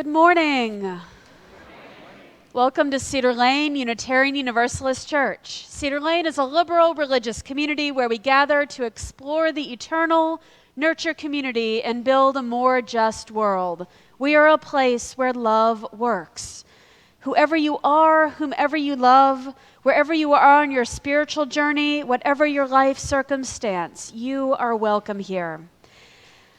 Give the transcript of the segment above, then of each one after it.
Good morning. Welcome to Cedar Lane Unitarian Universalist Church. Cedar Lane is a liberal religious community where we gather to explore the eternal, nurture community, and build a more just world. We are a place where love works. Whoever you are, whomever you love, wherever you are on your spiritual journey, whatever your life circumstance, you are welcome here.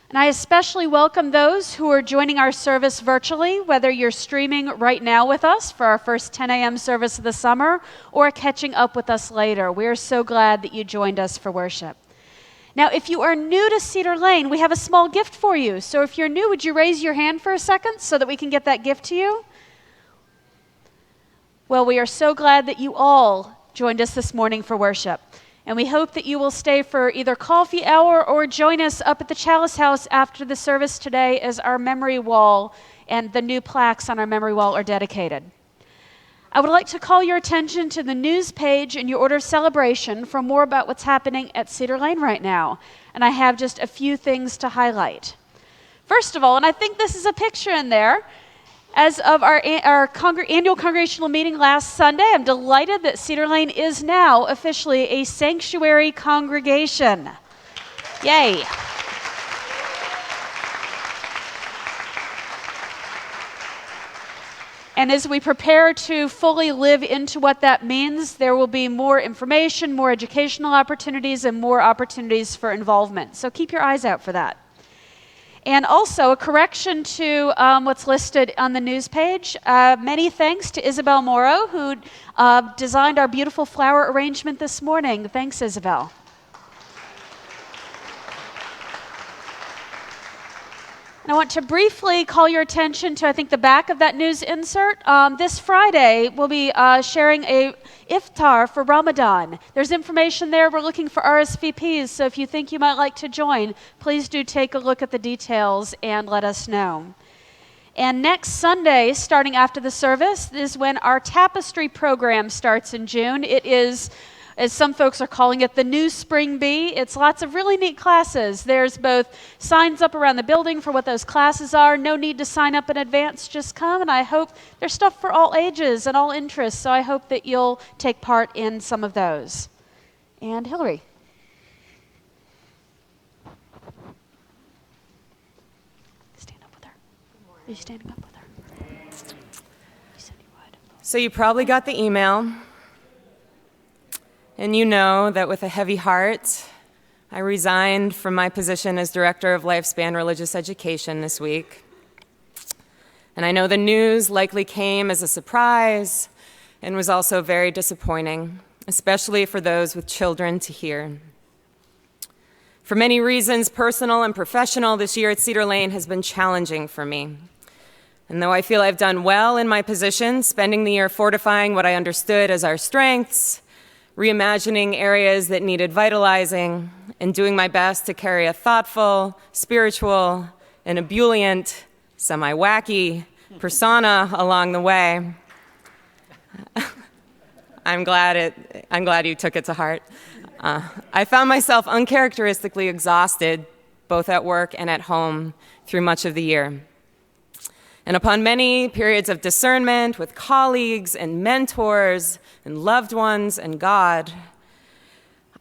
And I especially welcome those who are joining our service virtually, whether you're streaming right now with us for our first 10 a.m. service of the summer or catching up with us later. We are so glad that you joined us for worship. Now, if you are new to Cedar Lane, we have a small gift for you. So if you're new, would you raise your hand for a second so that we can get that gift to you? Well, we are so glad that you all joined us this morning for worship. And we hope that you will stay for either coffee hour or join us up at the Chalice House after the service today as our memory wall and the new plaques on our memory wall are dedicated. I would like to call your attention to the news page in your order of celebration for more about what's happening at Cedar Lane right now. And I have just a few things to highlight. First of all, and I think this is a picture in there, as of our annual congregational meeting last Sunday, I'm delighted that Cedar Lane is now officially a sanctuary congregation. Yay. And as we prepare to fully live into what that means, there will be more information, more educational opportunities, and more opportunities for involvement. So keep your eyes out for that. And also a correction to what's listed on the news page. Many thanks to Isabel Morrow, who designed our beautiful flower arrangement this morning. Thanks, Isabel. And I want to briefly call your attention to, I think, the back of that news insert. This Friday, we'll be sharing a iftar for Ramadan. There's information there. We're looking for RSVPs, so if you think you might like to join, please do take a look at the details and let us know. And next Sunday, starting after the service, is when our tapestry program starts in June. It is, as some folks are calling it, the new Spring Bee. It's lots of really neat classes. There's both signs up around the building for what those classes are. No need to sign up in advance. Just come, and I hope there's stuff for all ages and all interests, so I hope that you'll take part in some of those. And Hillary. Stand up with her. Are you standing up with her? You said you would. So you probably got the email. And you know that with a heavy heart, I resigned from my position as Director of Lifespan Religious Education this week. And I know the news likely came as a surprise and was also very disappointing, especially for those with children to hear. For many reasons, personal and professional, this year at Cedar Lane has been challenging for me. And though I feel I've done well in my position, spending the year fortifying what I understood as our strengths, reimagining areas that needed vitalizing, and doing my best to carry a thoughtful, spiritual, and ebullient, semi-wacky persona along the way. I'm glad you took it to heart. I found myself uncharacteristically exhausted, both at work and at home, through much of the year. And upon many periods of discernment with colleagues and mentors and loved ones and God,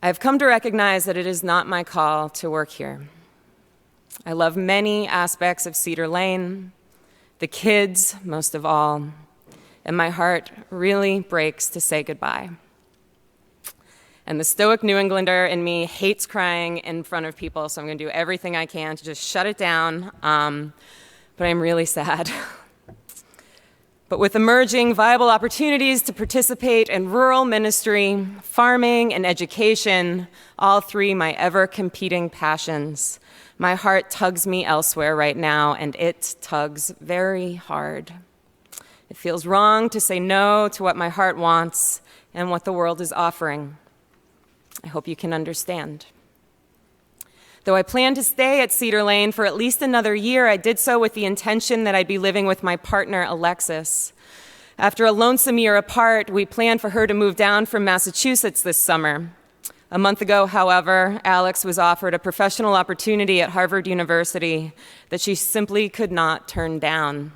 I have come to recognize that it is not my call to work here. I love many aspects of Cedar Lane, the kids most of all, and my heart really breaks to say goodbye. And the stoic New Englander in me hates crying in front of people, so I'm going to do everything I can to just shut it down. But I'm really sad. But with emerging viable opportunities to participate in rural ministry, farming, and education, all three my ever-competing passions, my heart tugs me elsewhere right now, and it tugs very hard. It feels wrong to say no to what my heart wants and what the world is offering. I hope you can understand. Though I plan to stay at Cedar Lane for at least another year, I did so with the intention that I'd be living with my partner, Alexis. After a lonesome year apart, we planned for her to move down from Massachusetts this summer. A month ago, however, Alex was offered a professional opportunity at Harvard University that she simply could not turn down.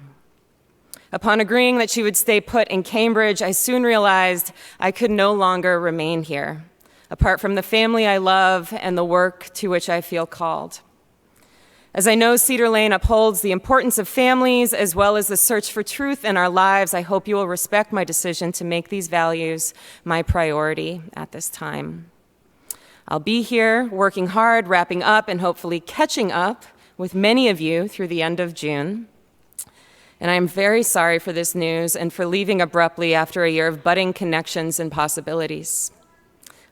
Upon agreeing that she would stay put in Cambridge, I soon realized I could no longer remain here, apart from the family I love and the work to which I feel called. As I know Cedar Lane upholds the importance of families as well as the search for truth in our lives, I hope you will respect my decision to make these values my priority at this time. I'll be here working hard, wrapping up, and hopefully catching up with many of you through the end of June. And I am very sorry for this news and for leaving abruptly after a year of budding connections and possibilities.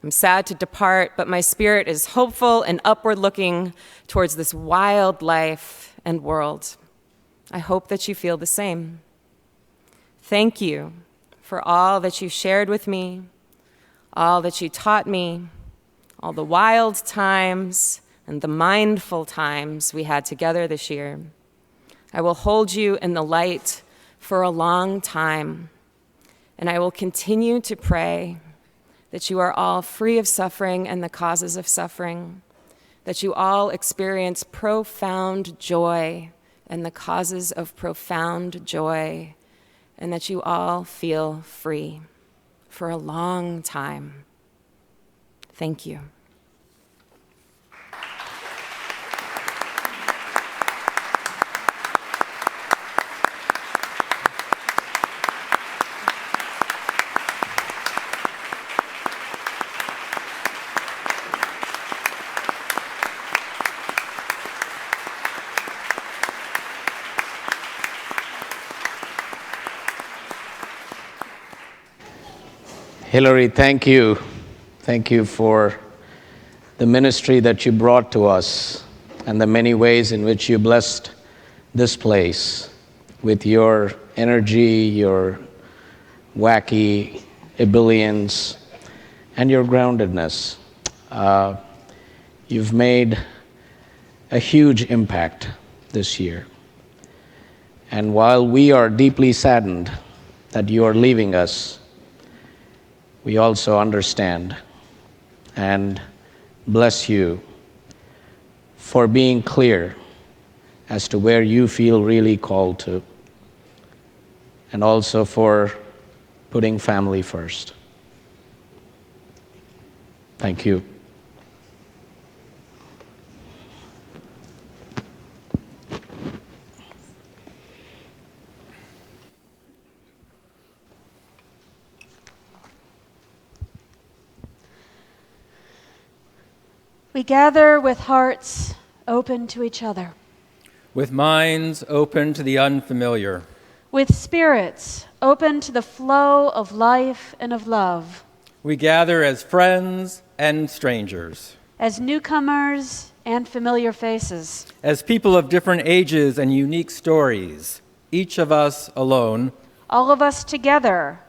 I'm sad to depart, but my spirit is hopeful and upward looking towards this wild life and world. I hope that you feel the same. Thank you for all that you shared with me, all that you taught me, all the wild times and the mindful times we had together this year. I will hold you in the light for a long time, and I will continue to pray that you are all free of suffering and the causes of suffering, that you all experience profound joy and the causes of profound joy, and that you all feel free for a long time. Thank you. Hillary, thank you. Thank you for the ministry that you brought to us and the many ways in which you blessed this place with your energy, your wacky ebullience, and your groundedness. You've made a huge impact this year. And while we are deeply saddened that you are leaving us, we also understand and bless you for being clear as to where you feel really called to, and also for putting family first. Thank you. We gather with hearts open to each other, with minds open to the unfamiliar, with spirits open to the flow of life and of love. We gather as friends and strangers, as newcomers and familiar faces, as people of different ages and unique stories, each of us alone, all of us together,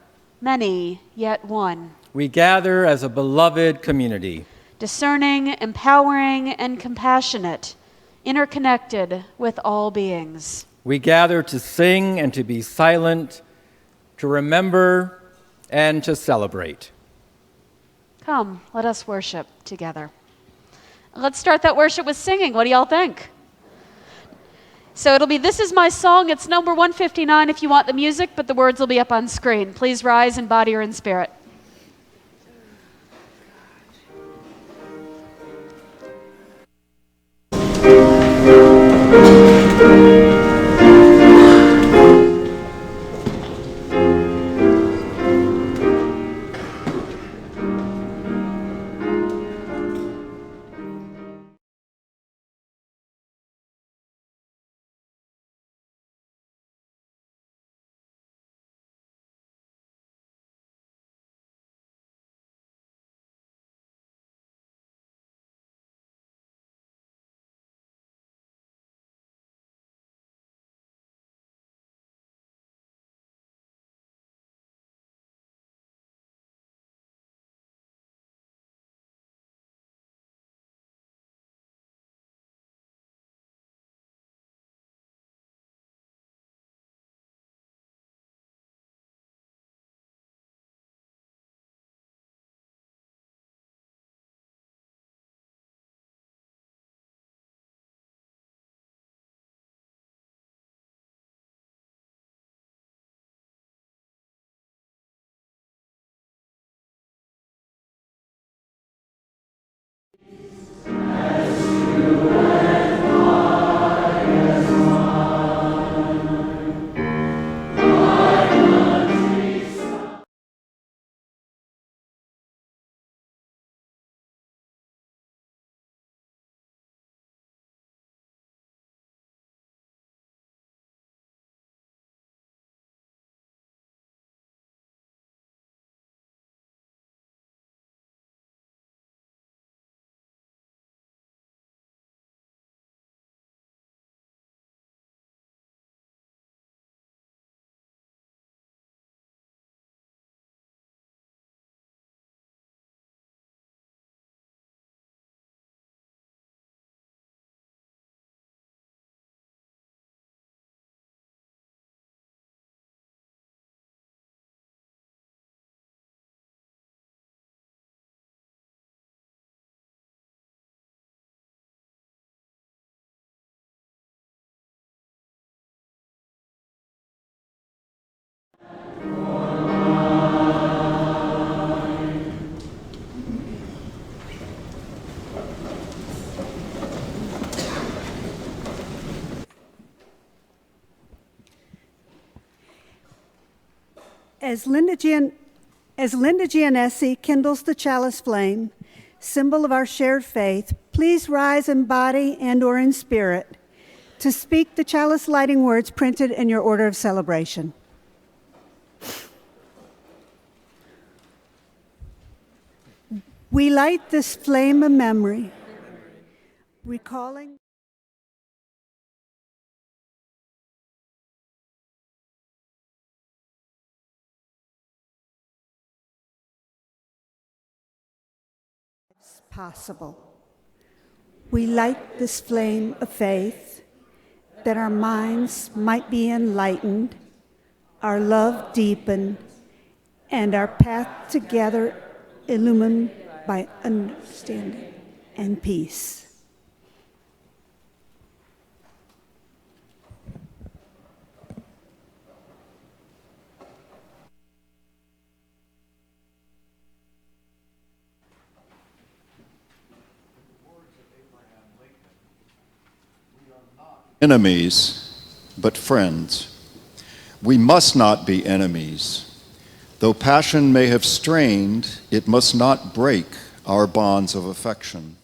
many yet one. We gather as a beloved community, discerning, empowering, and compassionate, interconnected with all beings. We gather to sing and to be silent, to remember and to celebrate. Come, let us worship together. Let's start that worship with singing. What do y'all think? So it'll be This Is My Song. It's number 159 if you want the music, but the words will be up on screen. Please rise in body or in spirit. As Linda Giannessi kindles the chalice flame, symbol of our shared faith, please rise in body and or in spirit to speak the chalice lighting words printed in your order of celebration. We light this flame of memory, recalling possible. We light this flame of faith that our minds might be enlightened, our love deepened, and our path together illumined by understanding and peace. Enemies, but friends. We must not be enemies. Though passion may have strained, it must not break our bonds of affection.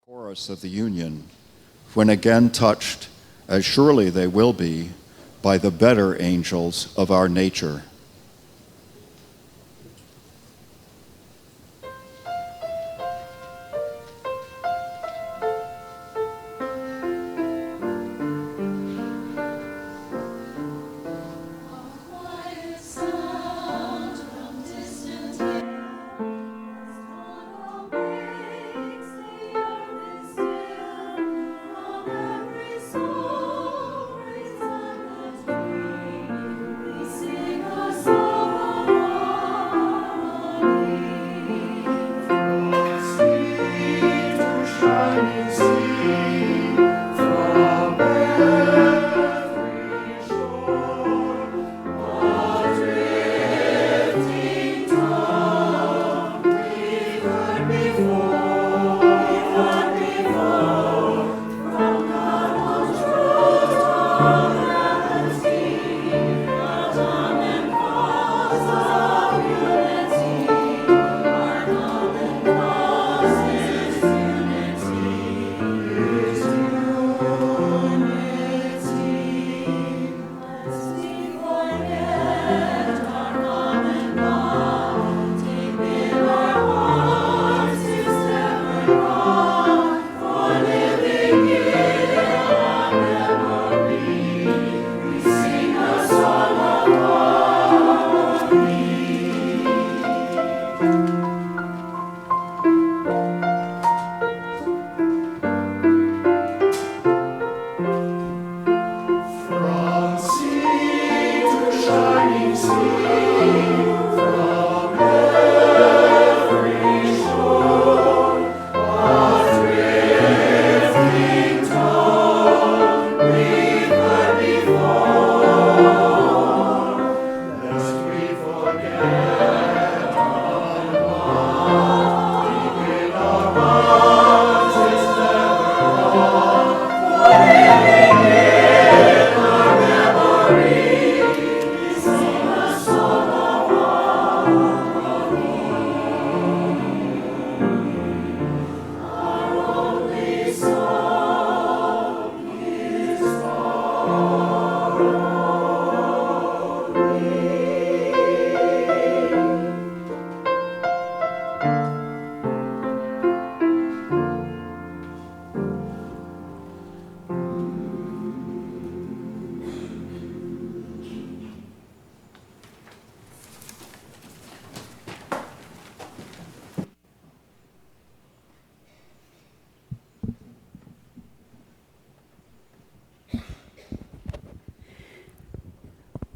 Chorus of the Union, when again touched, as surely they will be, by the better angels of our nature.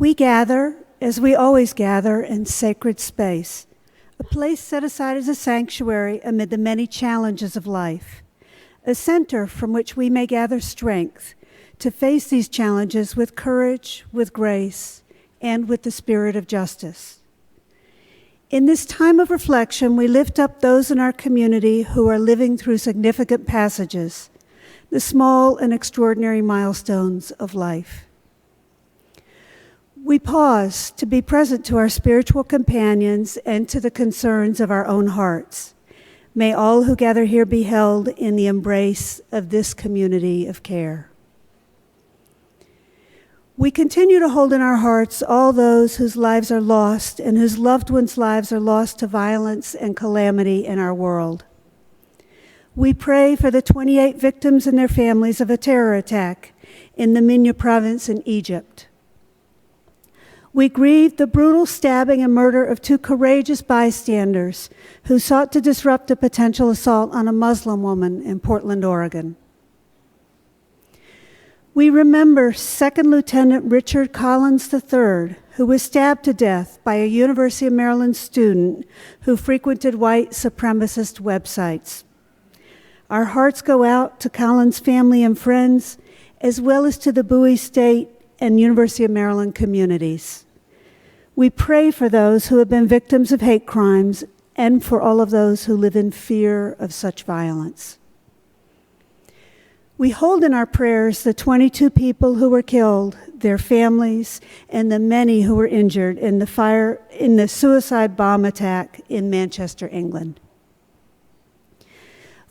We gather, as we always gather, in sacred space, a place set aside as a sanctuary amid the many challenges of life, a center from which we may gather strength to face these challenges with courage, with grace, and with the spirit of justice. In this time of reflection, we lift up those in our community who are living through significant passages, the small and extraordinary milestones of life. We pause to be present to our spiritual companions and to the concerns of our own hearts. May all who gather here be held in the embrace of this community of care. We continue to hold in our hearts all those whose lives are lost and whose loved ones' lives are lost to violence and calamity in our world. We pray for the 28 victims and their families of a terror attack in the Minya province in Egypt. We grieve the brutal stabbing and murder of 2 courageous bystanders who sought to disrupt a potential assault on a Muslim woman in Portland, Oregon. We remember 2nd Lieutenant Richard Collins III, who was stabbed to death by a University of Maryland student who frequented white supremacist websites. Our hearts go out to Collins' family and friends, as well as to the Bowie State and University of Maryland communities. We pray for those who have been victims of hate crimes and for all of those who live in fear of such violence. We hold in our prayers the 22 people who were killed, their families, and the many who were injured in the suicide bomb attack in Manchester, England.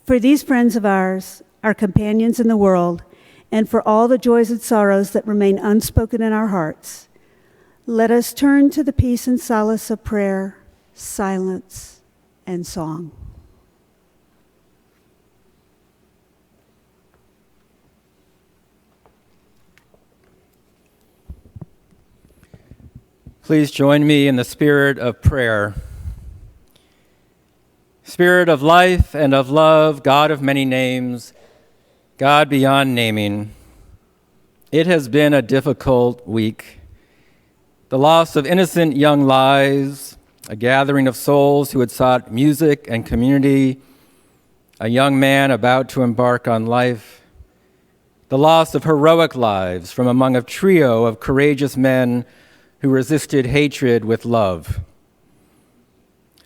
For these friends of ours, our companions in the world, and for all the joys and sorrows that remain unspoken in our hearts, let us turn to the peace and solace of prayer, silence, and song. Please join me in the spirit of prayer. Spirit of life and of love, God of many names, God beyond naming. It has been a difficult week. The loss of innocent young lives, a gathering of souls who had sought music and community, a young man about to embark on life, the loss of heroic lives from among a trio of courageous men who resisted hatred with love.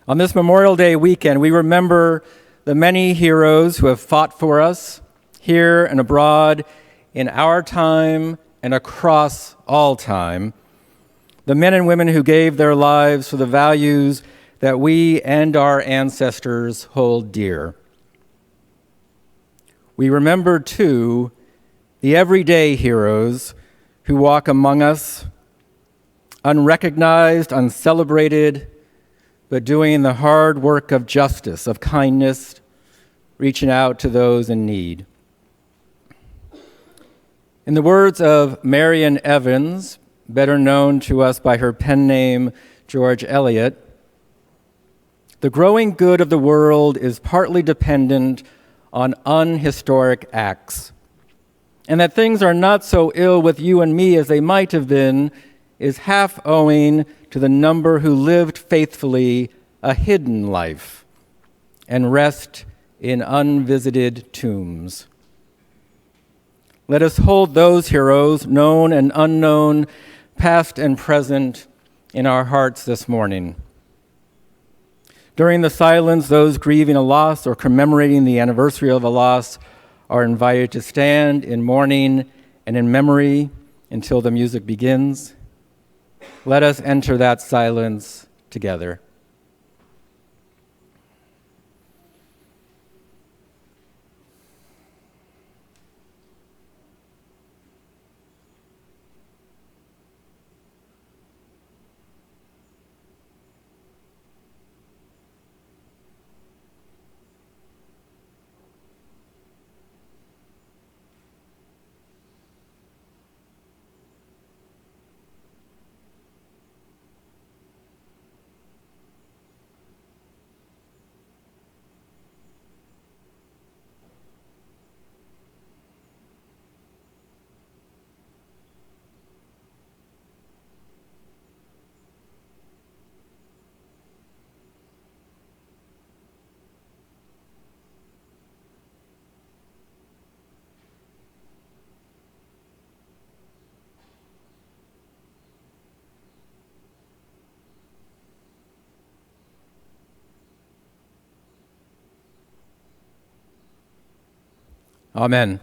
On this Memorial Day weekend, we remember the many heroes who have fought for us here and abroad in our time and across all time, the men and women who gave their lives for the values that we and our ancestors hold dear. We remember, too, the everyday heroes who walk among us, unrecognized, uncelebrated, but doing the hard work of justice, of kindness, reaching out to those in need. In the words of Marian Evans, better known to us by her pen name George Eliot, the growing good of the world is partly dependent on unhistoric acts, and that things are not so ill with you and me as they might have been is half owing to the number who lived faithfully a hidden life and rest in unvisited tombs. Let us hold those heroes, known and unknown, past and present, in our hearts this morning. During the silence, those grieving a loss or commemorating the anniversary of a loss are invited to stand in mourning and in memory until the music begins. Let us enter that silence together. Amen.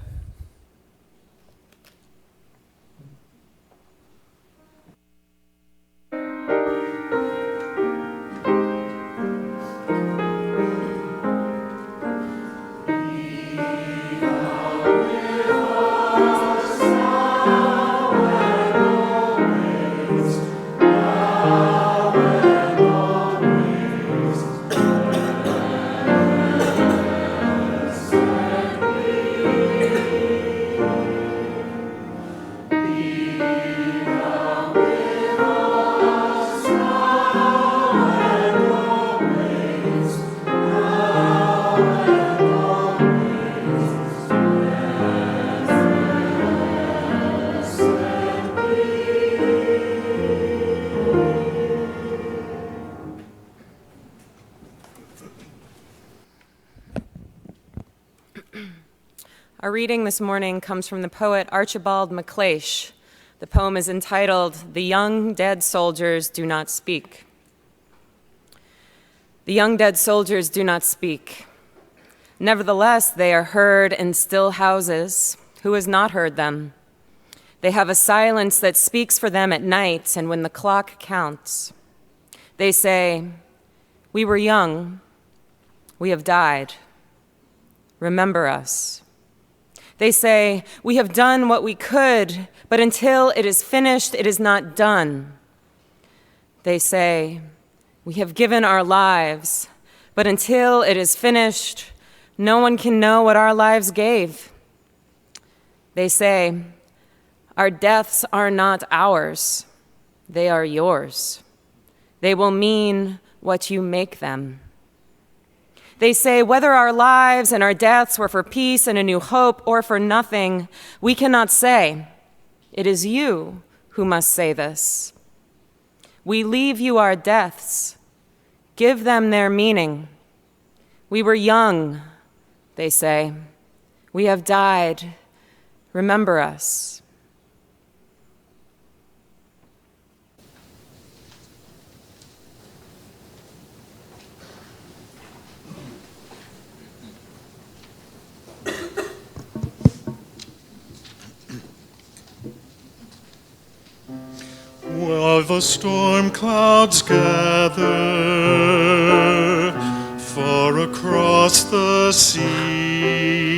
Our reading this morning comes from the poet Archibald MacLeish. The poem is entitled, "The Young Dead Soldiers Do Not Speak." The young dead soldiers do not speak. Nevertheless, they are heard in still houses. Who has not heard them? They have a silence that speaks for them at night and when the clock counts. They say, "We were young. We have died. Remember us." They say, "We have done what we could, but until it is finished, it is not done." They say, "We have given our lives, but until it is finished, no one can know what our lives gave." They say, "Our deaths are not ours, they are yours. They will mean what you make them." They say, "Whether our lives and our deaths were for peace and a new hope or for nothing, we cannot say. It is you who must say this. We leave you our deaths. Give them their meaning. We were young," they say. "We have died. Remember us." While the storm clouds gather far across the sea,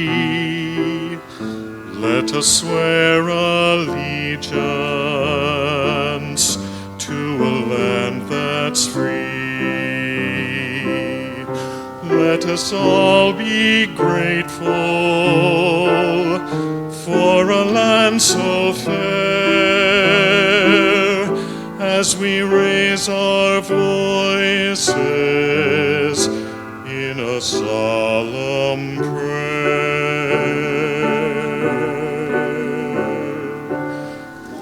let us swear allegiance to a land that's free. Let us all be grateful for a land so fair, as we raise our voices in a solemn prayer.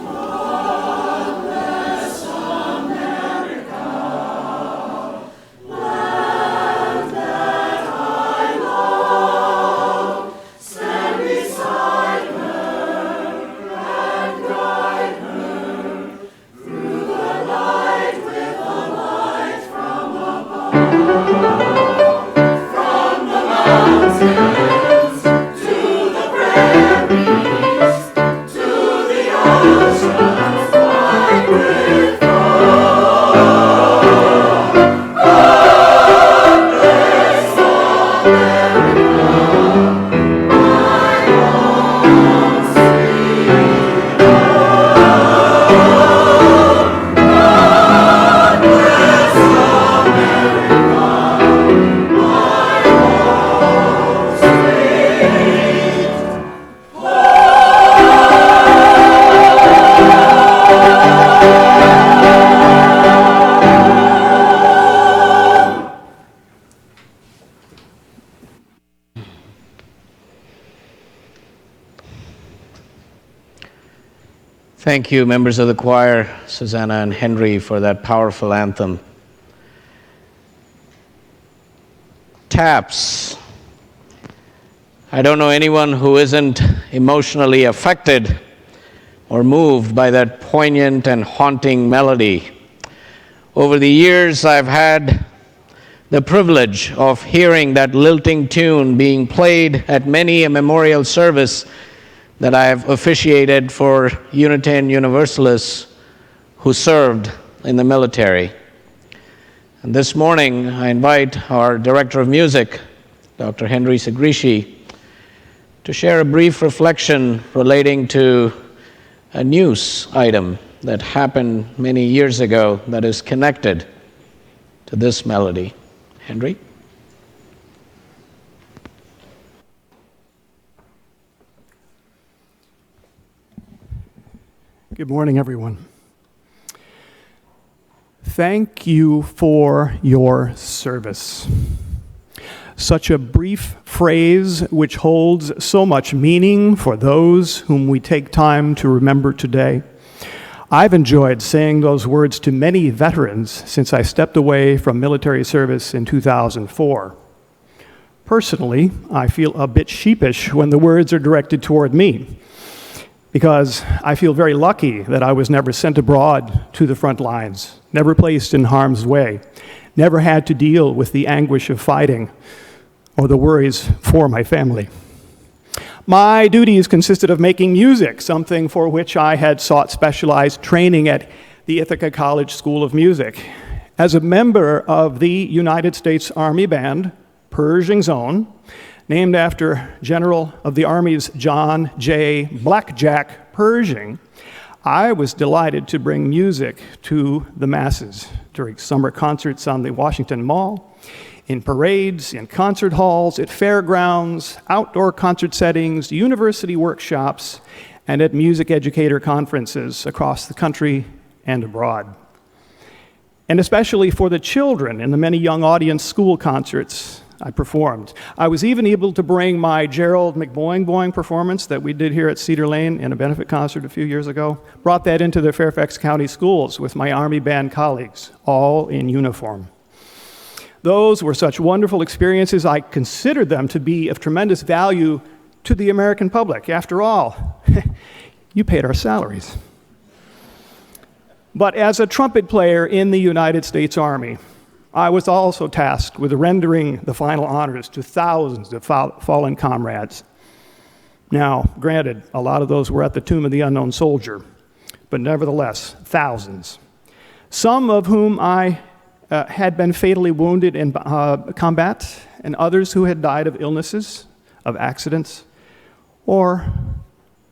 God bless America, land that I love. Stand beside her and guide her through the night with a light from above. From the mountains to the prairies, to the oceans wide with love. God bless America, my own sweet home. God bless America, my own sweet Thank you, members of the choir, Susanna and Henry, for that powerful anthem. Taps. I don't know anyone who isn't emotionally affected or moved by that poignant and haunting melody. Over the years, I've had the privilege of hearing that lilting tune being played at many a memorial service that I have officiated for Unitarian Universalists who served in the military. And this morning, I invite our Director of Music, Dr. Henry Segrishi, to share a brief reflection relating to a news item that happened many years ago that is connected to this melody. Henry? Good morning, everyone. Thank you for your service. Such a brief phrase which holds so much meaning for those whom we take time to remember today. I've enjoyed saying those words to many veterans since I stepped away from military service in 2004. Personally, I feel a bit sheepish when the words are directed toward me, because I feel very lucky that I was never sent abroad to the front lines, never placed in harm's way, never had to deal with the anguish of fighting or the worries for my family. My duties consisted of making music, something for which I had sought specialized training at the Ithaca College School of Music. As a member of the United States Army Band, Pershing's Own, named after General of the Army's John J. Blackjack Pershing, I was delighted to bring music to the masses during summer concerts on the Washington Mall, in parades, in concert halls, at fairgrounds, outdoor concert settings, university workshops, and at music educator conferences across the country and abroad. And especially for the children in the many young audience school concerts I performed. I was even able to bring my Gerald McBoing Boing performance that we did here at Cedar Lane in a benefit concert a few years ago, brought that into the Fairfax County schools with my Army Band colleagues, all in uniform. Those were such wonderful experiences, I considered them to be of tremendous value to the American public. After all, you paid our salaries. But as a trumpet player in the United States Army, I was also tasked with rendering the final honors to thousands of fallen comrades. Now, granted, a lot of those were at the Tomb of the Unknown Soldier, but nevertheless, thousands. Some of whom I had been fatally wounded in combat, and others who had died of illnesses, of accidents, or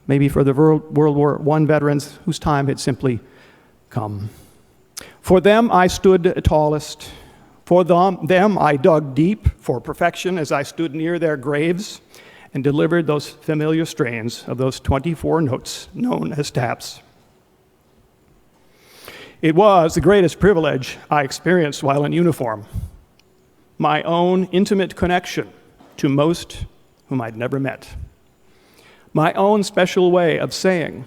maybe for the World War I veterans whose time had simply come. For them, I stood tallest. For them, I dug deep for perfection as I stood near their graves and delivered those familiar strains of those 24 notes known as taps. It was the greatest privilege I experienced while in uniform, my own intimate connection to most whom I'd never met, my own special way of saying,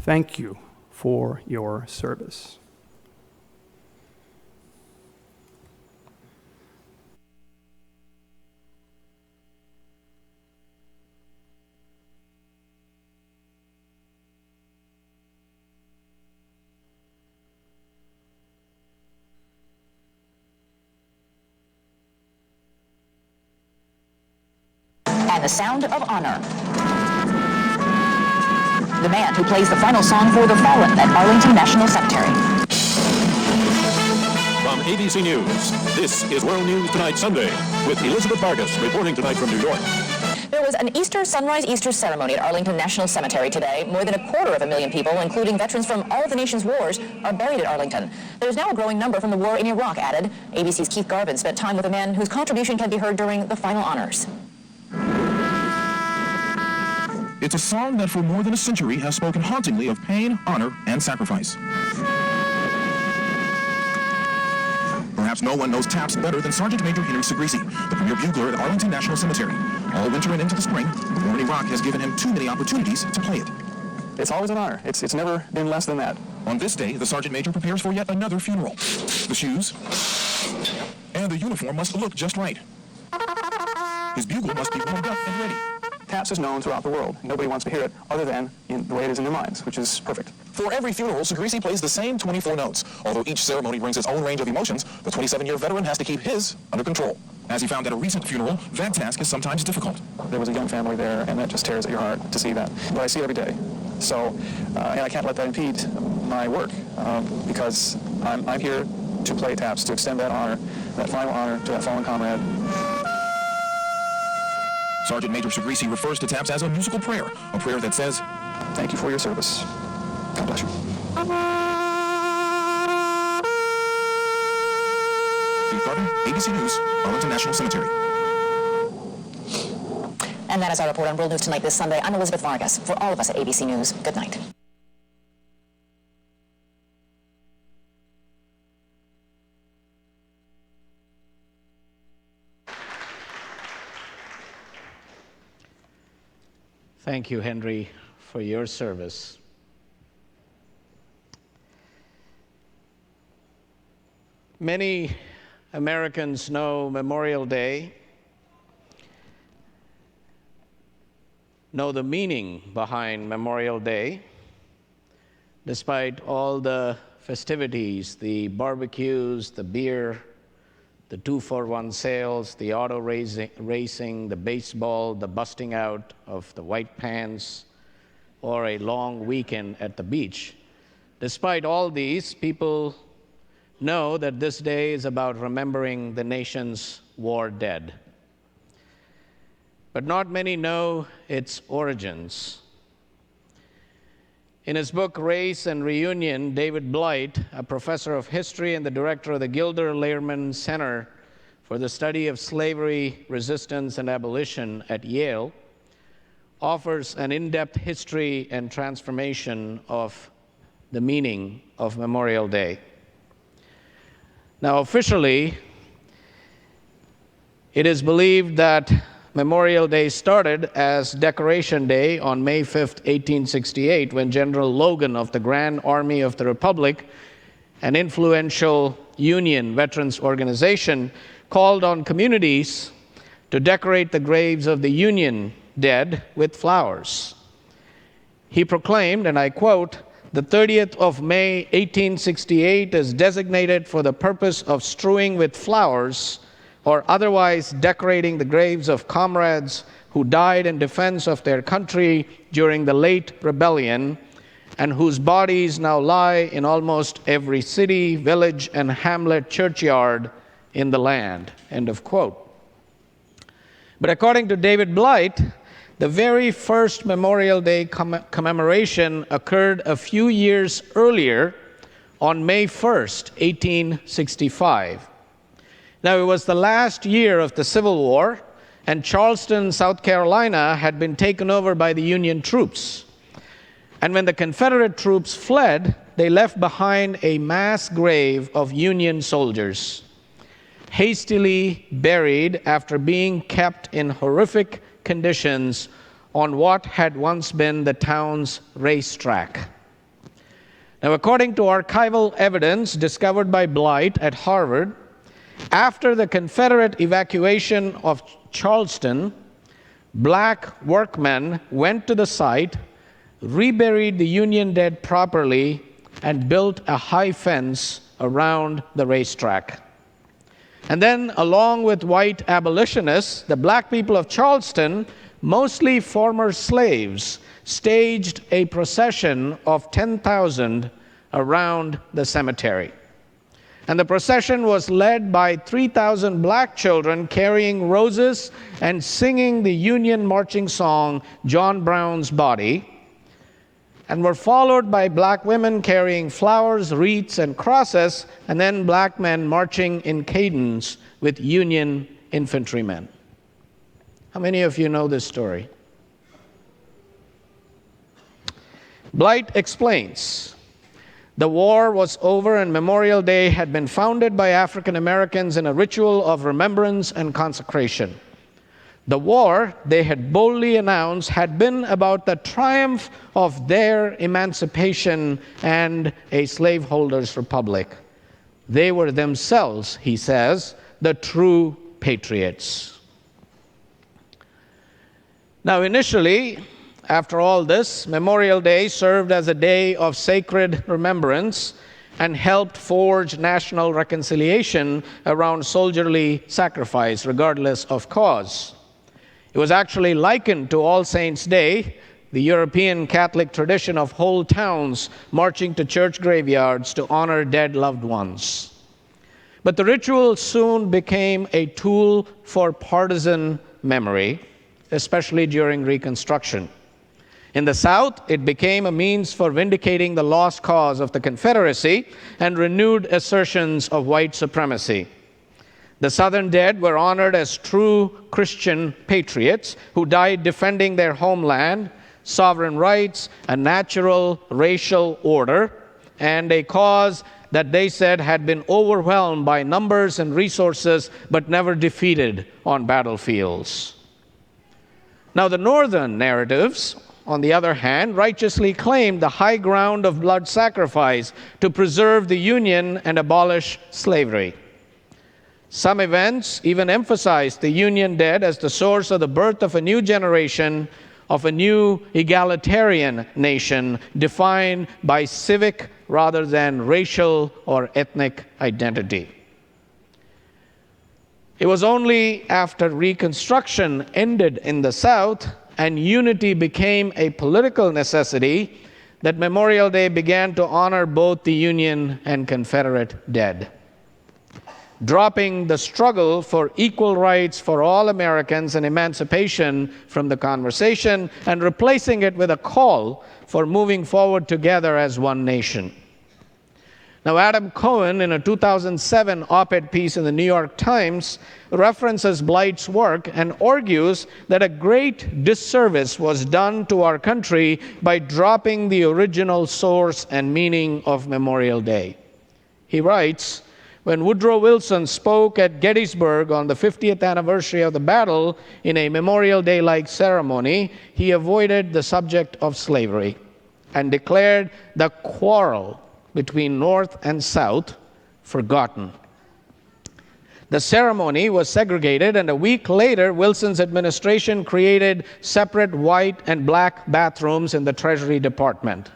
thank you for your service. And the sound of honor. The man who plays the final song for the fallen at Arlington National Cemetery. From ABC News, this is World News Tonight Sunday with Elizabeth Vargas reporting tonight from New York. There was an sunrise Easter ceremony at Arlington National Cemetery today. More than 250,000 people, including veterans from all of the nation's wars, are buried at Arlington. There's now a growing number from the war in Iraq added. ABC's Keith Garvin spent time with a man whose contribution can be heard during the final honors. It's a song that for more than a century has spoken hauntingly of pain, honor, and sacrifice. Perhaps no one knows taps better than Sergeant Major Henry Segrishi, the premier bugler at Arlington National Cemetery. All winter and into the spring, the war in Iraq has given him too many opportunities to play it. It's always an honor. It's never been less than that. On this day, the Sergeant Major prepares for yet another funeral. The shoes and the uniform must look just right. His bugle must be warmed up and ready. Taps is known throughout the world. Nobody wants to hear it other than in the way it is in their minds, which is perfect. For every funeral, Segretti plays the same 24 notes. Although each ceremony brings its own range of emotions, the 27-year veteran has to keep his under control. As he found at a recent funeral, that task is sometimes difficult. There was a young family there, and that just tears at your heart to see that. But I see it every day. So, and I can't let that impede my work because I'm here to play taps, to extend that honor, that final honor to that fallen comrade. Sergeant Major Segretti refers to taps as a musical prayer, a prayer that says, "Thank you for your service. God bless you." Steve Gardner, ABC News, Arlington National Cemetery. And that is our report on World News Tonight this Sunday. I'm Elizabeth Vargas. For all of us at ABC News, good night. Thank you, Henry, for your service. Many Americans know Memorial Day, know the meaning behind Memorial Day, despite all the festivities, the barbecues, the beer, the 2-for-1 sales, the auto racing, the baseball, the busting out of the white pants, or a long weekend at the beach. Despite all these, people know that this day is about remembering the nation's war dead. But not many know its origins. In his book, Race and Reunion, David Blight, a professor of history and the director of the Gilder Lehrman Center for the Study of Slavery, Resistance, and Abolition at Yale, offers an in-depth history and transformation of the meaning of Memorial Day. Now, officially, it is believed that Memorial Day started as Decoration Day on May 5th, 1868, when General Logan of the Grand Army of the Republic, an influential Union veterans organization, called on communities to decorate the graves of the Union dead with flowers. He proclaimed, and I quote, "The 30th of May, 1868 is designated for the purpose of strewing with flowers or otherwise decorating the graves of comrades who died in defense of their country during the late rebellion and whose bodies now lie in almost every city, village, and hamlet churchyard in the land." End of quote. But according to David Blight, the very first Memorial Day commemoration occurred a few years earlier on May 1st, 1865. Now, it was the last year of the Civil War, and Charleston, South Carolina, had been taken over by the Union troops. And when the Confederate troops fled, they left behind a mass grave of Union soldiers, hastily buried after being kept in horrific conditions on what had once been the town's racetrack. Now, according to archival evidence discovered by Blight at Harvard, after the Confederate evacuation of Charleston, black workmen went to the site, reburied the Union dead properly, and built a high fence around the racetrack. And then, along with white abolitionists, the black people of Charleston, mostly former slaves, staged a procession of 10,000 around the cemetery. And the procession was led by 3,000 black children carrying roses and singing the Union marching song, "John Brown's Body," and were followed by black women carrying flowers, wreaths, and crosses, and then black men marching in cadence with Union infantrymen. How many of you know this story? Blight explains, the war was over and Memorial Day had been founded by African Americans in a ritual of remembrance and consecration. The war, they had boldly announced, had been about the triumph of their emancipation and a slaveholders' republic. They were themselves, he says, the true patriots. Now, initially, after all this, Memorial Day served as a day of sacred remembrance and helped forge national reconciliation around soldierly sacrifice, regardless of cause. It was actually likened to All Saints' Day, the European Catholic tradition of whole towns marching to church graveyards to honor dead loved ones. But the ritual soon became a tool for partisan memory, especially during Reconstruction. In the South, it became a means for vindicating the lost cause of the Confederacy and renewed assertions of white supremacy. The Southern dead were honored as true Christian patriots who died defending their homeland, sovereign rights, a natural racial order, and a cause that they said had been overwhelmed by numbers and resources but never defeated on battlefields. Now, the Northern narratives, on the other hand, righteously claimed the high ground of blood sacrifice to preserve the Union and abolish slavery. Some events even emphasized the Union dead as the source of the birth of a new generation, of a new egalitarian nation defined by civic rather than racial or ethnic identity. It was only after Reconstruction ended in the South and unity became a political necessity that Memorial Day began to honor both the Union and Confederate dead, dropping the struggle for equal rights for all Americans and emancipation from the conversation and replacing it with a call for moving forward together as one nation. Now, Adam Cohen, in a 2007 op-ed piece in the New York Times, references Blight's work and argues that a great disservice was done to our country by dropping the original source and meaning of Memorial Day. He writes, when Woodrow Wilson spoke at Gettysburg on the 50th anniversary of the battle in a Memorial Day-like ceremony, he avoided the subject of slavery and declared the quarrel between North and South forgotten. The ceremony was segregated, and a week later, Wilson's administration created separate white and black bathrooms in the Treasury Department.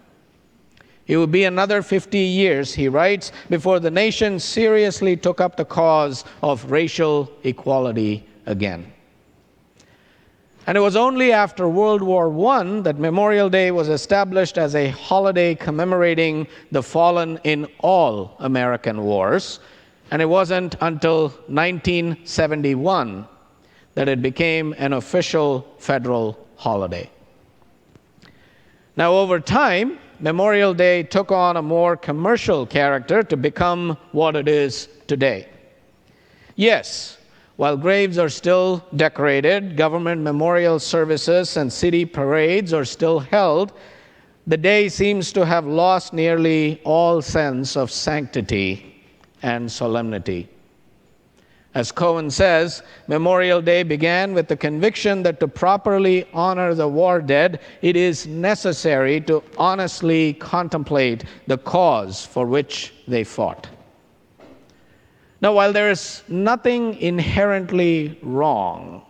It would be another 50 years, he writes, before the nation seriously took up the cause of racial equality again. And it was only after World War I that Memorial Day was established as a holiday commemorating the fallen in all American wars. And it wasn't until 1971 that it became an official federal holiday. Now, over time, Memorial Day took on a more commercial character to become what it is today. Yes, while graves are still decorated, government memorial services and city parades are still held, the day seems to have lost nearly all sense of sanctity and solemnity. As Cohen says, Memorial Day began with the conviction that to properly honor the war dead, it is necessary to honestly contemplate the cause for which they fought. Now, while there is nothing inherently wrong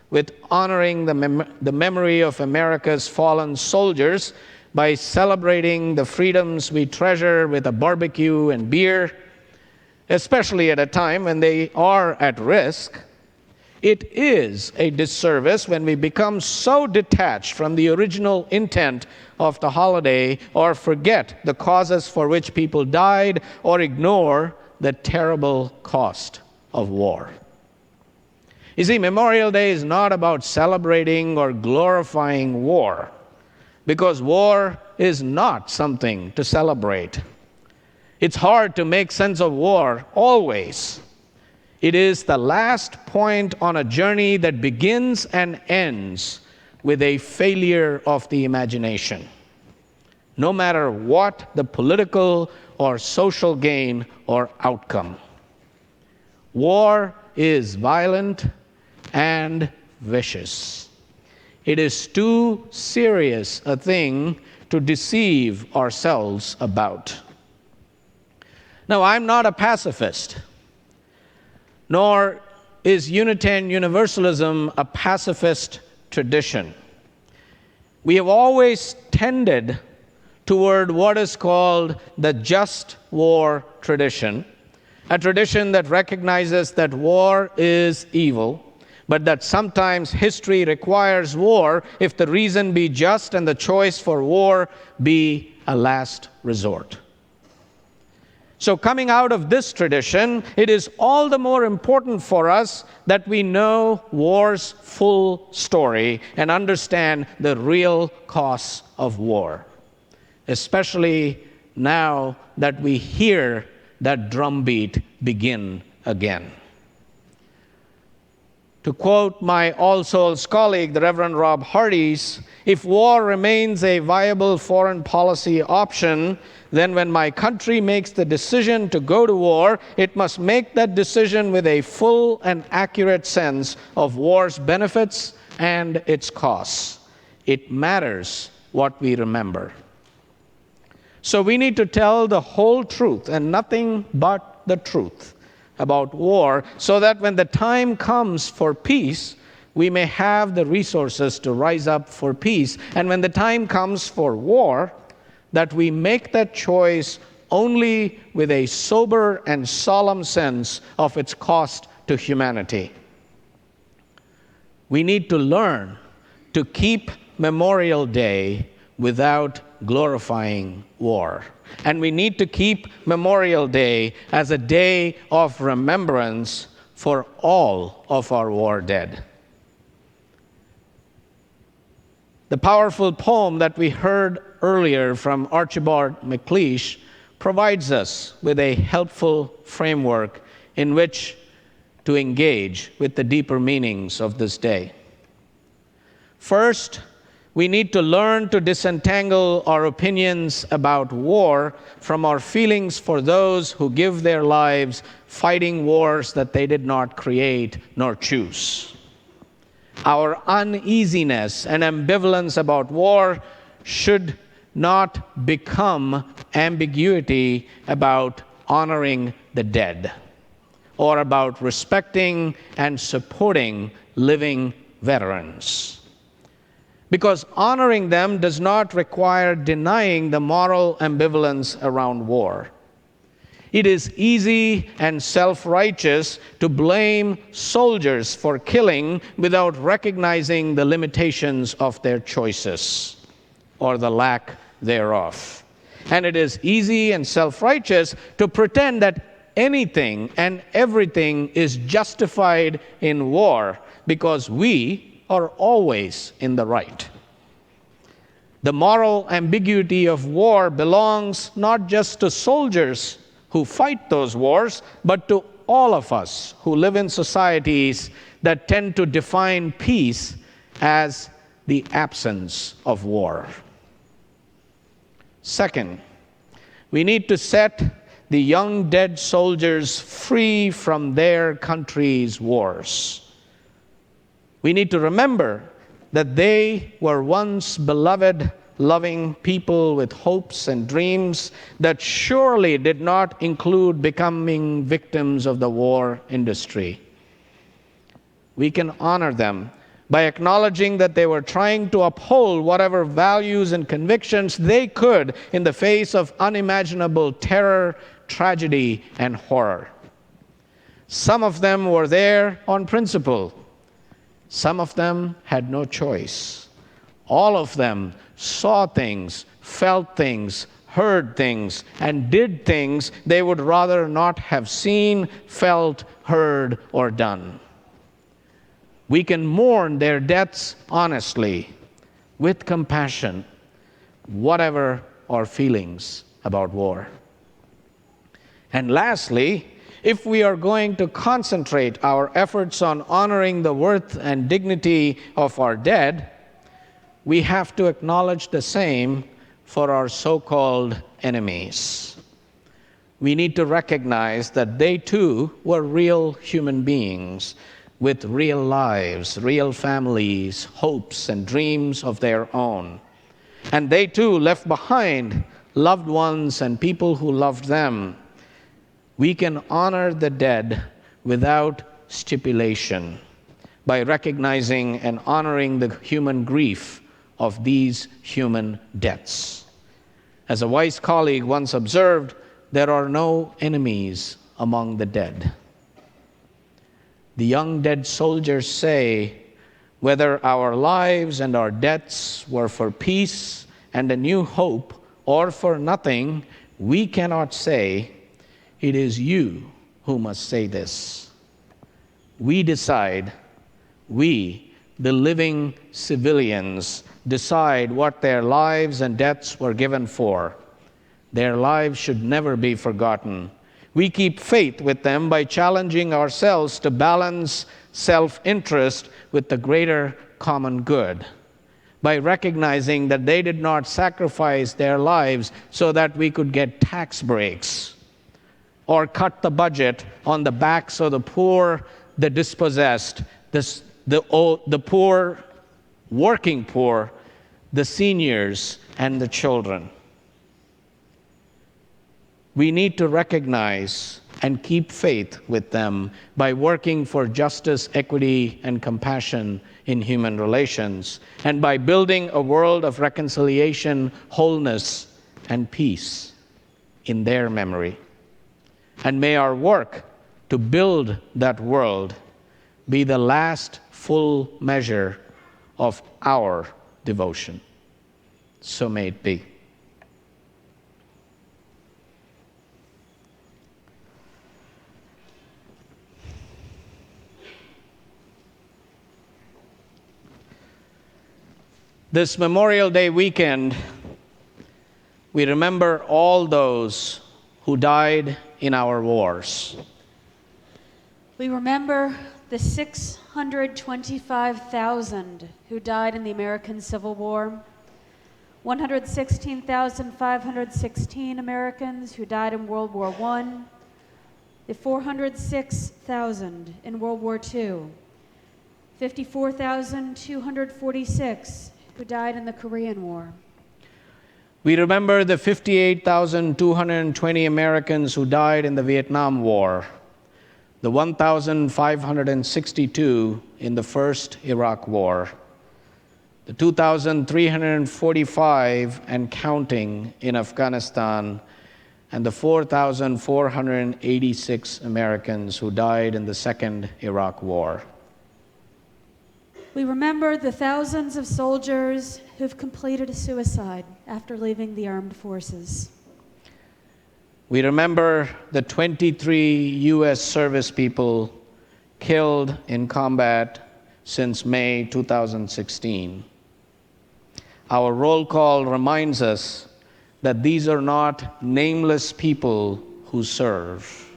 with honoring the memory of America's fallen soldiers by celebrating the freedoms we treasure with a barbecue and beer, especially at a time when they are at risk, it is a disservice when we become so detached from the original intent of the holiday or forget the causes for which people died or ignore the terrible cost of war. You see, Memorial Day is not about celebrating or glorifying war, because war is not something to celebrate. It's hard to make sense of war always. It is the last point on a journey that begins and ends with a failure of the imagination, no matter what the political or social gain or outcome. War is violent and vicious. It is too serious a thing to deceive ourselves about. Now, I'm not a pacifist, nor is Unitarian Universalism a pacifist tradition. We have always tended toward what is called the just war tradition, a tradition that recognizes that war is evil, but that sometimes history requires war if the reason be just and the choice for war be a last resort. So coming out of this tradition, it is all the more important for us that we know war's full story and understand the real costs of war, especially now that we hear that drumbeat begin again. To quote my All Souls colleague, the Reverend Rob Hardies, if war remains a viable foreign policy option, then when my country makes the decision to go to war, it must make that decision with a full and accurate sense of war's benefits and its costs. It matters what we remember. So we need to tell the whole truth and nothing but the truth about war, so that when the time comes for peace, we may have the resources to rise up for peace. And when the time comes for war, that we make that choice only with a sober and solemn sense of its cost to humanity. We need to learn to keep Memorial Day without glorifying war. And we need to keep Memorial Day as a day of remembrance for all of our war dead. The powerful poem that we heard earlier from Archibald MacLeish provides us with a helpful framework in which to engage with the deeper meanings of this day. First, we need to learn to disentangle our opinions about war from our feelings for those who give their lives fighting wars that they did not create nor choose. Our uneasiness and ambivalence about war should not become ambiguity about honoring the dead or about respecting and supporting living veterans. Because honoring them does not require denying the moral ambivalence around war. It is easy and self-righteous to blame soldiers for killing without recognizing the limitations of their choices or the lack thereof. And it is easy and self-righteous to pretend that anything and everything is justified in war because we are always in the right. The moral ambiguity of war belongs not just to soldiers who fight those wars, but to all of us who live in societies that tend to define peace as the absence of war. Second, we need to set the young dead soldiers free from their country's wars. We need to remember that they were once beloved, loving people with hopes and dreams that surely did not include becoming victims of the war industry. We can honor them by acknowledging that they were trying to uphold whatever values and convictions they could in the face of unimaginable terror, tragedy, and horror. Some of them were there on principle. Some of them had no choice. All of them saw things, felt things, heard things, and did things they would rather not have seen, felt, heard, or done. We can mourn their deaths honestly, with compassion, whatever our feelings about war. And lastly, if we are going to concentrate our efforts on honoring the worth and dignity of our dead, we have to acknowledge the same for our so-called enemies. We need to recognize that they too were real human beings with real lives, real families, hopes, and dreams of their own. And they too left behind loved ones and people who loved them. We can honor the dead without stipulation by recognizing and honoring the human grief of these human deaths. As a wise colleague once observed, there are no enemies among the dead. The young dead soldiers say, whether our lives and our deaths were for peace and a new hope or for nothing, we cannot say. It is you who must say this. We decide, we, the living civilians, decide what their lives and deaths were given for. Their lives should never be forgotten. We keep faith with them by challenging ourselves to balance self-interest with the greater common good, by recognizing that they did not sacrifice their lives so that we could get tax breaks or cut the budget on the backs of the poor, the dispossessed, the poor, working poor, the seniors, and the children. We need to recognize and keep faith with them by working for justice, equity, and compassion in human relations, and by building a world of reconciliation, wholeness, and peace in their memory. And may our work to build that world be the last full measure of our devotion. So may it be. This Memorial Day weekend, we remember all those who died in our wars. We remember the 625,000 who died in the American Civil War, 116,516 Americans who died in World War I, the 406,000 in World War II, 54,246 who died in the Korean War. We remember the 58,220 Americans who died in the Vietnam War, the 1,562 in the First Iraq War, the 2,345 and counting in Afghanistan, and the 4,486 Americans who died in the Second Iraq War. We remember the thousands of soldiers who've completed a suicide after leaving the armed forces. We remember the 23 U.S. service people killed in combat since May 2016. Our roll call reminds us that these are not nameless people who serve.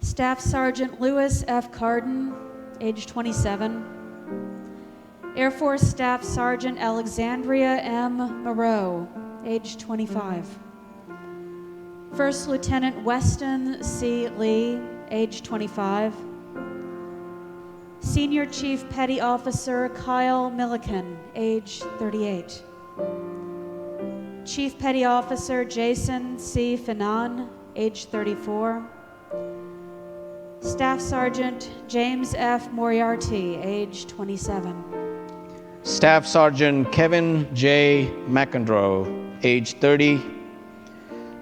Staff Sergeant Lewis F. Carden, age 27. Air Force Staff Sergeant Alexandria M. Moreau, age 25. First Lieutenant Weston C. Lee, age 25. Senior Chief Petty Officer Kyle Milliken, age 38. Chief Petty Officer Jason C. Finan, age 34. Staff Sergeant James F. Moriarty, age 27. Staff Sergeant Kevin J. McEnroe, age 30.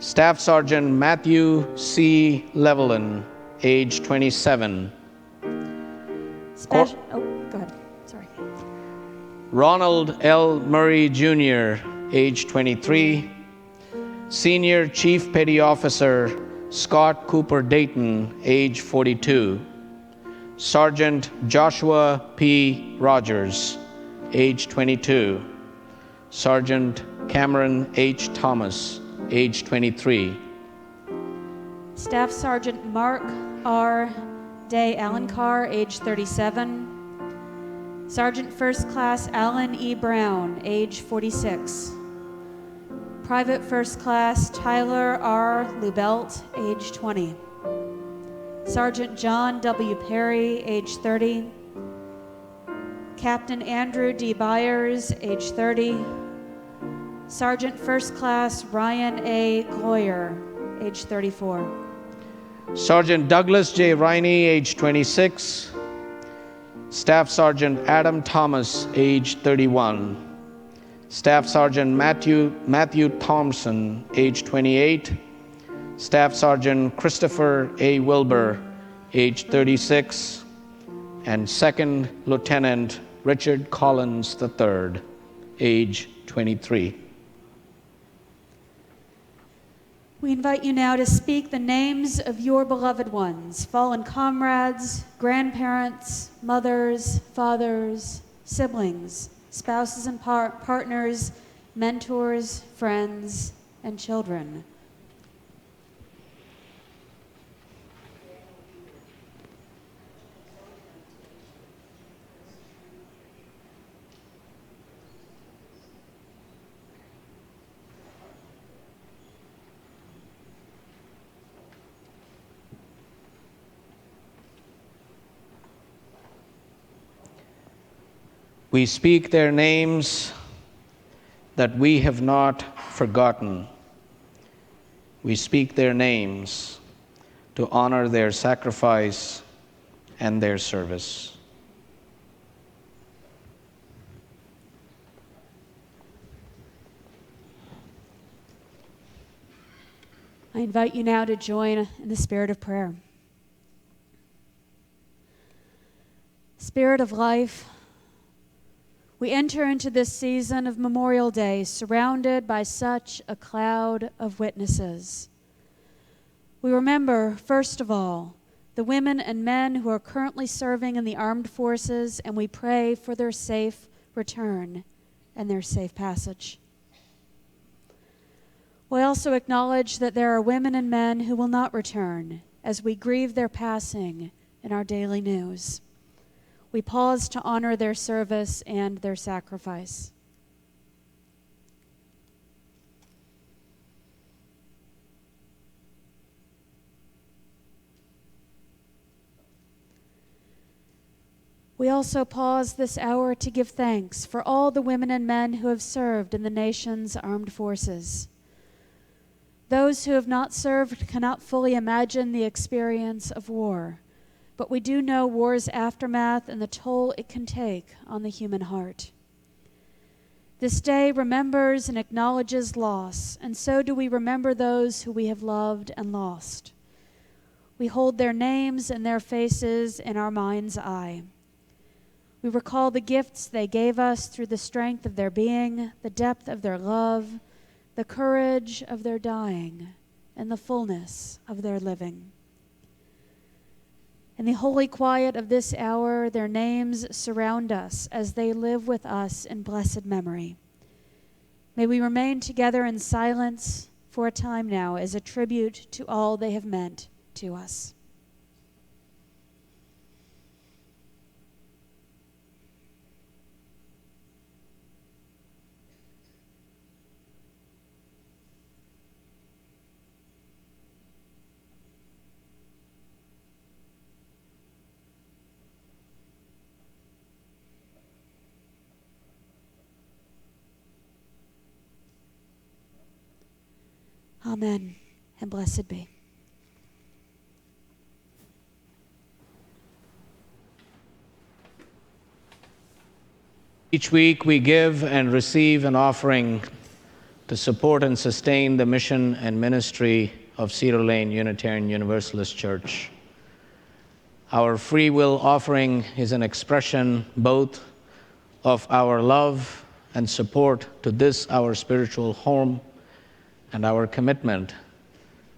Staff Sergeant Matthew C. Levelin, age 27. Go ahead. Sorry. Ronald L. Murray Jr., age 23. Senior Chief Petty Officer Scott Cooper Dayton, age 42. Sergeant Joshua P. Rogers, age 22. Sergeant Cameron H. Thomas, age 23. Staff Sergeant Mark R. Day Alencar, age 37. Sergeant First Class Alan E. Brown, age 46. Private First Class Tyler R. Lubelt, age 20. Sergeant John W. Perry, age 30. Captain Andrew D. Byers, age 30. Sergeant First Class Ryan A. Gloyer, age 34. Sergeant Douglas J. Riney, age 26. Staff Sergeant Adam Thomas, age 31. Staff Sergeant Matthew Thompson, age 28. Staff Sergeant Christopher A. Wilbur, age 36. And Second Lieutenant Richard Collins III, age 23. We invite you now to speak the names of your beloved ones, fallen comrades, grandparents, mothers, fathers, siblings, spouses and partners, mentors, friends, and children. We speak their names that we have not forgotten. We speak their names to honor their sacrifice and their service. I invite you now to join in the spirit of prayer. Spirit of life, we enter into this season of Memorial Day surrounded by such a cloud of witnesses. We remember, first of all, the women and men who are currently serving in the armed forces, and we pray for their safe return and their safe passage. We also acknowledge that there are women and men who will not return as we grieve their passing in our daily news. We pause to honor their service and their sacrifice. We also pause this hour to give thanks for all the women and men who have served in the nation's armed forces. Those who have not served cannot fully imagine the experience of war. But we do know war's aftermath and the toll it can take on the human heart. This day remembers and acknowledges loss, and so do we remember those who we have loved and lost. We hold their names and their faces in our mind's eye. We recall the gifts they gave us through the strength of their being, the depth of their love, the courage of their dying, and the fullness of their living. In the holy quiet of this hour, their names surround us as they live with us in blessed memory. May we remain together in silence for a time now as a tribute to all they have meant to us. Amen, and blessed be. Each week we give and receive an offering to support and sustain the mission and ministry of Cedar Lane Unitarian Universalist Church. Our free will offering is an expression both of our love and support to this, our spiritual home, and our commitment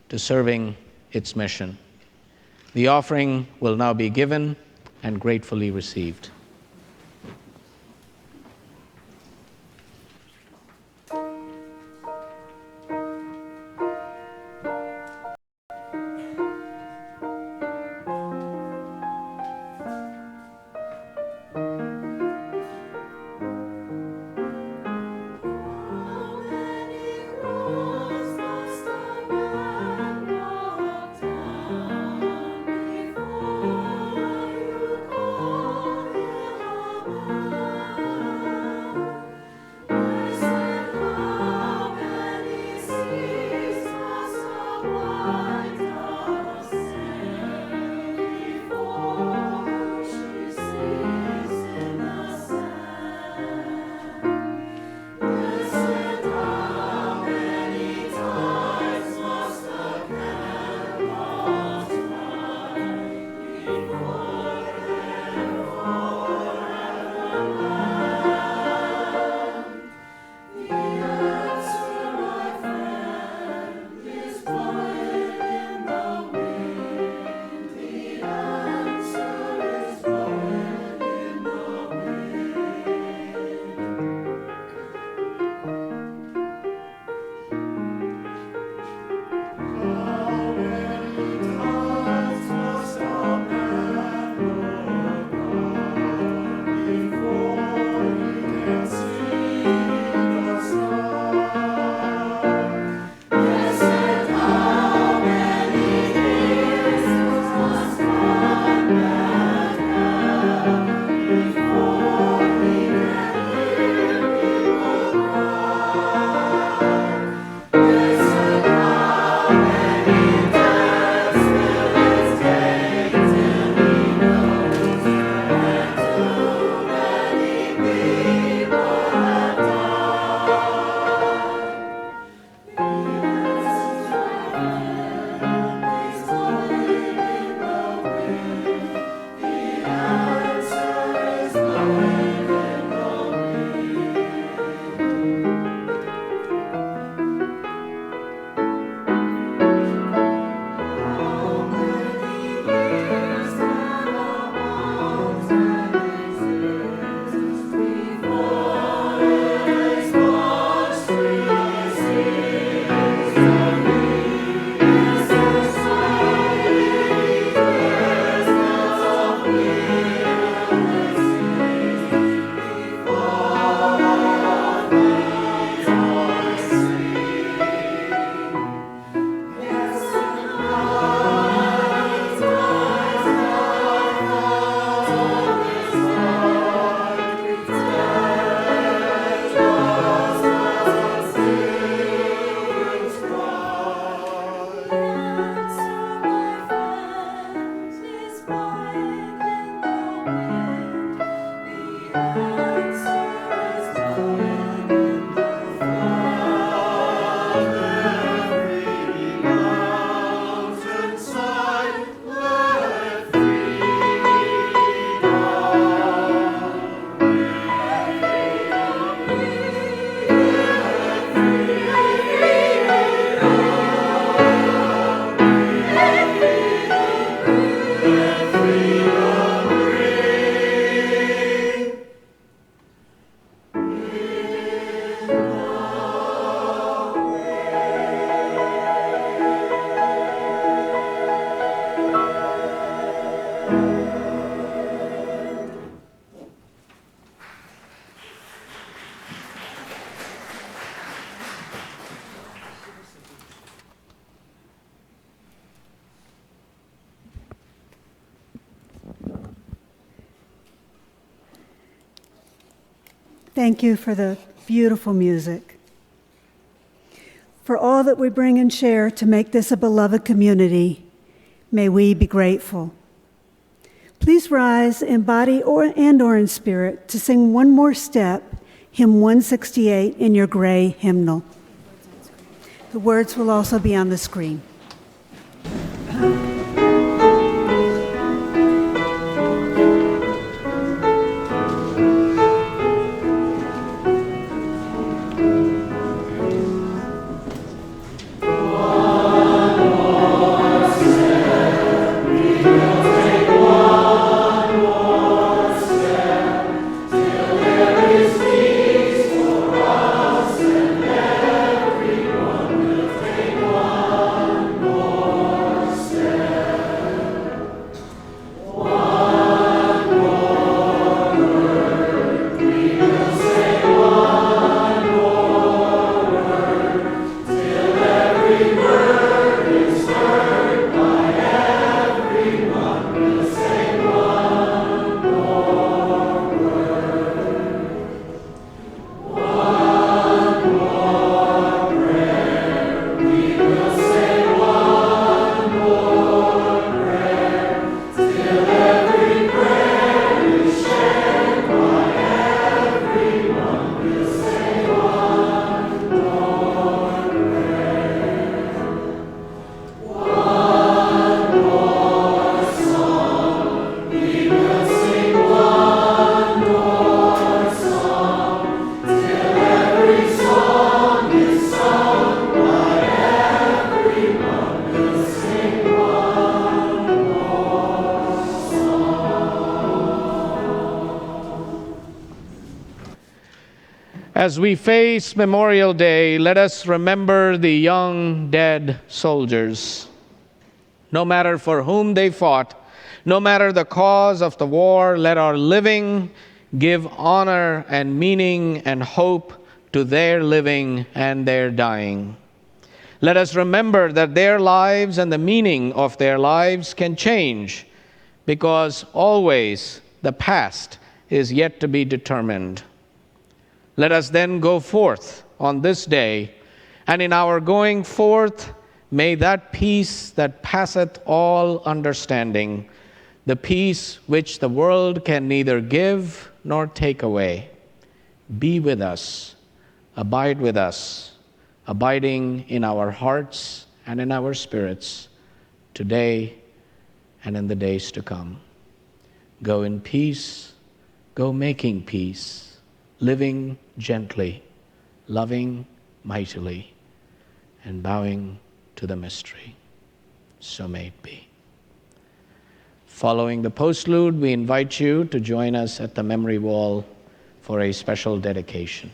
to serving its mission. The offering will now be given and gratefully received. Thank you for the beautiful music. For all that we bring and share to make this a beloved community, may we be grateful. Please rise in body or in spirit to sing one more step, hymn 168 in your gray hymnal. The words will also be on the screen. One As we face Memorial Day, let us remember the young dead soldiers. No matter for whom they fought, no matter the cause of the war, let our living give honor and meaning and hope to their living and their dying. Let us remember that their lives and the meaning of their lives can change, because always the past is yet to be determined. Let us then go forth on this day, and in our going forth, may that peace that passeth all understanding, the peace which the world can neither give nor take away, be with us, abide with us, abiding in our hearts and in our spirits, today and in the days to come. Go in peace, go making peace, living gently, loving mightily, and bowing to the mystery. So may it be. Following the postlude, we invite you to join us at the memory wall for a special dedication.